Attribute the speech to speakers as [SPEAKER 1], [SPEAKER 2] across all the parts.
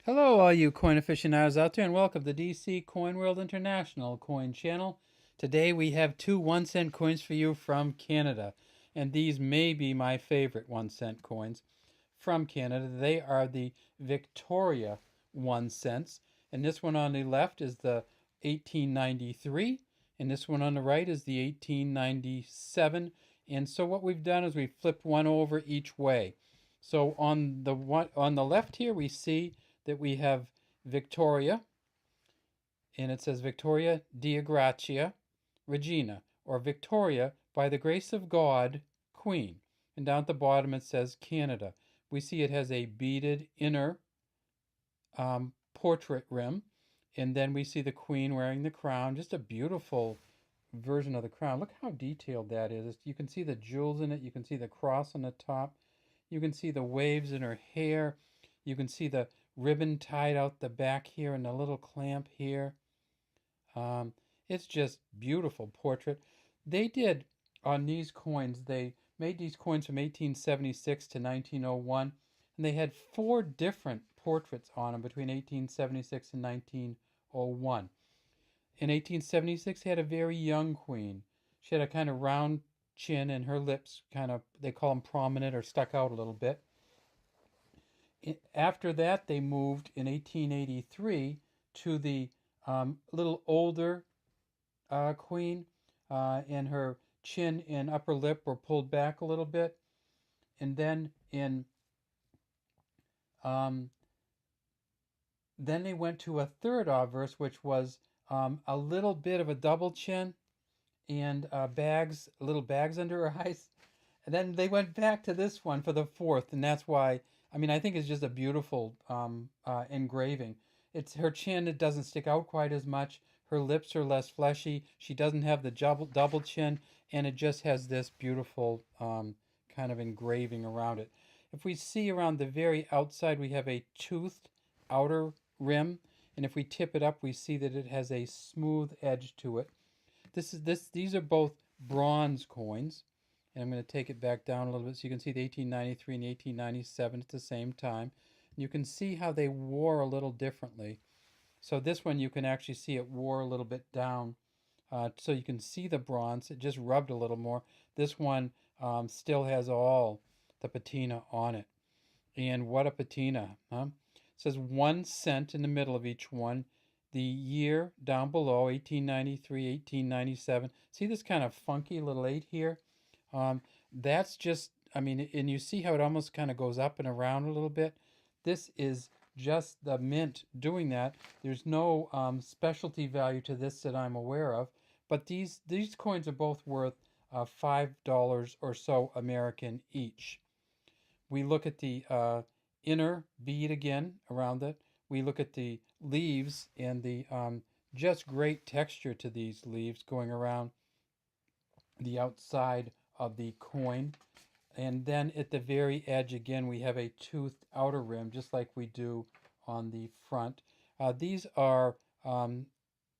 [SPEAKER 1] Hello, all you coin aficionados out there, and welcome to DC Coin World International Coin Channel. Today we have two 1 cent coins for you from Canada, and these may be my favorite 1 cent coins from Canada. They are the Victoria 1 cents, and this one on the left is the 1893, and this one on the right is the 1897. And so what we've done is we've flipped one over each way. So on the one on the left here, we see that we have Victoria, and it says Victoria Dea Gratia Regina, or Victoria by the grace of God, Queen. And down at the bottom it says Canada. We see it has a beaded inner portrait rim, and then we see the Queen wearing the crown. Just a beautiful version of the crown. Look how detailed that is. You can see the jewels in it. You can see the cross on the top. You can see the waves in her hair. You can see the ribbon tied out the back here and the little clamp here. It's just beautiful portrait. They did on these coins, they made these coins from 1876 to 1901, and they had four different portraits on them between 1876 and 1901. In 1876, they had a very young queen. She had a kind of round chin, and her lips kind of, they call them prominent or stuck out a little bit. After that, they moved in 1883 to the little older queen, and her chin and upper lip were pulled back a little bit. And um, then they went to a third obverse, which was a little bit of a double chin and little bags under her eyes. And then they went back to this one for the fourth, and that's why. I mean, I think it's just a beautiful engraving. It's her chin; it doesn't stick out quite as much. Her lips are less fleshy. She doesn't have the double chin, and it just has this beautiful kind of engraving around it. If we see around the very outside, we have a toothed outer rim, and if we tip it up, we see that it has a smooth edge to it. These are both bronze coins, and I'm going to take it back down a little bit so you can see the 1893 and the 1897 at the same time. And you can see how they wore a little differently. So this one you can actually see it wore a little bit down, so you can see the bronze. It just rubbed a little more. This one still has all the patina on it. And what a patina, huh? It says 1 cent in the middle of each one. The year down below, 1893, 1897. See this kind of funky little 8 here? That's just, I mean, and you see how it almost kind of goes up and around a little bit? This is just the mint doing that. There's no specialty value to this that I'm aware of, but these coins are both worth $5 or so American each. We look at the inner bead again around it. We look at the leaves and the just great texture to these leaves going around the outside of the coin. And then at the very edge again, we have a toothed outer rim, just like we do on the front. These are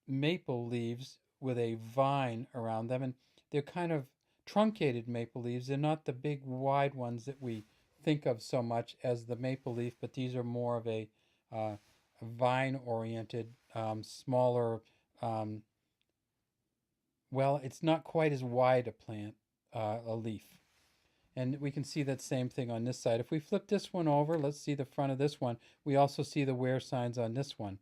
[SPEAKER 1] maple leaves with a vine around them, and they're kind of truncated maple leaves. They're not the big wide ones that we think of so much as the maple leaf, but these are more of a vine-oriented, smaller. Well, it's not quite as wide a plant, a leaf. And we can see that same thing on this side. If we flip this one over, let's see the front of this one. We also see the wear signs on this one.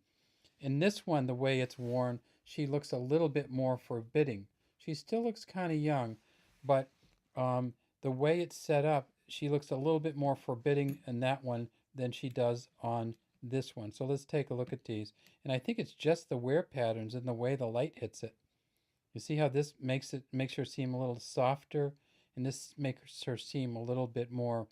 [SPEAKER 1] In this one, the way it's worn, she looks a little bit more forbidding. She still looks kind of young, but the way it's set up, she looks a little bit more forbidding in that one than she does on this one. So let's take a look at these. And I think it's just the wear patterns and the way the light hits it. You see how this makes her seem a little softer, and this makes her seem a little bit more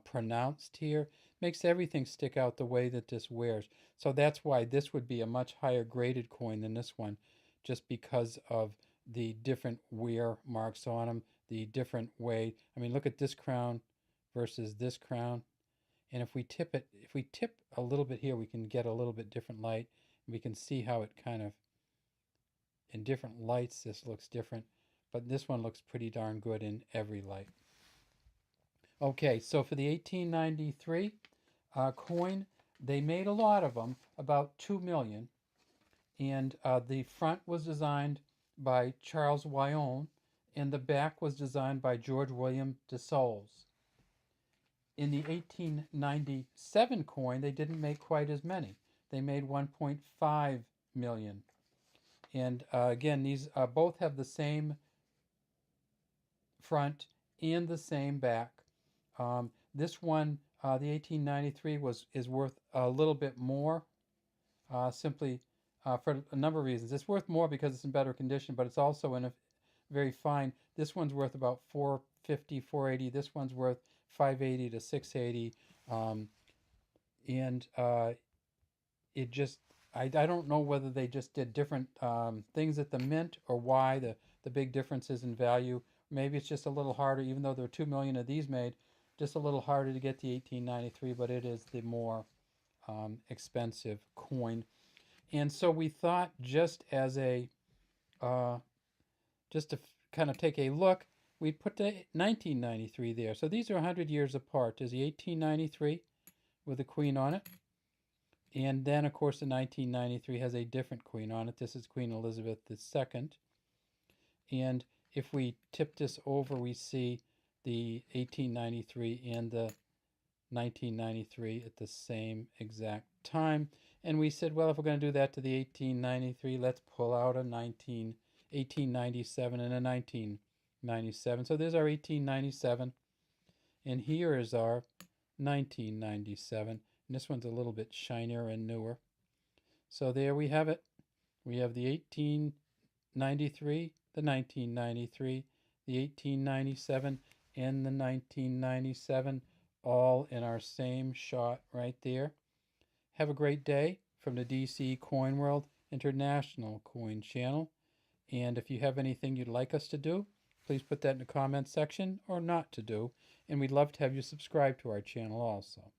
[SPEAKER 1] pronounced here. Makes everything stick out the way that this wears. So that's why this would be a much higher graded coin than this one, just because of the different wear marks on them, the different way. I mean, look at this crown versus this crown. And if we tip a little bit here, we can get a little bit different light. We can see how it kind of, in different lights, this looks different. But this one looks pretty darn good in every light. Okay, so for the 1893 coin, they made a lot of them, about 2 million. And the front was designed by Charles Wyon, and the back was designed by George William de Soules. In the 1897 coin, they didn't make quite as many. They made 1.5 million. And again, these both have the same front and the same back. This one, the 1893, is worth a little bit more, simply for a number of reasons. It's worth more because it's in better condition, but it's also in a very fine. This one's worth about 450, 480. This one's worth 580 to 680, and it just I don't know whether they just did different things at the mint or why the big differences in value. Maybe it's just a little harder, even though there are 2 million of these made, just a little harder to get the 1893, but it is the more expensive coin. And so we thought, just as a just to kind of take a look, we'd put the 1993 there. So these are 100 years apart. There's the 1893 with a queen on it. And then, of course, the 1993 has a different queen on it. This is Queen Elizabeth II. And if we tip this over, we see the 1893 and the 1993 at the same exact time. And we said, well, if we're going to do that to the 1893, let's pull out a 1897 and a 1997. So there's our 1897, and here is our 1997. And this one's a little bit shinier and newer. So there we have it. We have the 1893, the 1993, the 1897, and the 1997, all in our same shot right there. Have a great day from the DC Coin World International Coin Channel. And if you have anything you'd like us to do, please put that in the comments section, or not to do. And we'd love to have you subscribe to our channel also.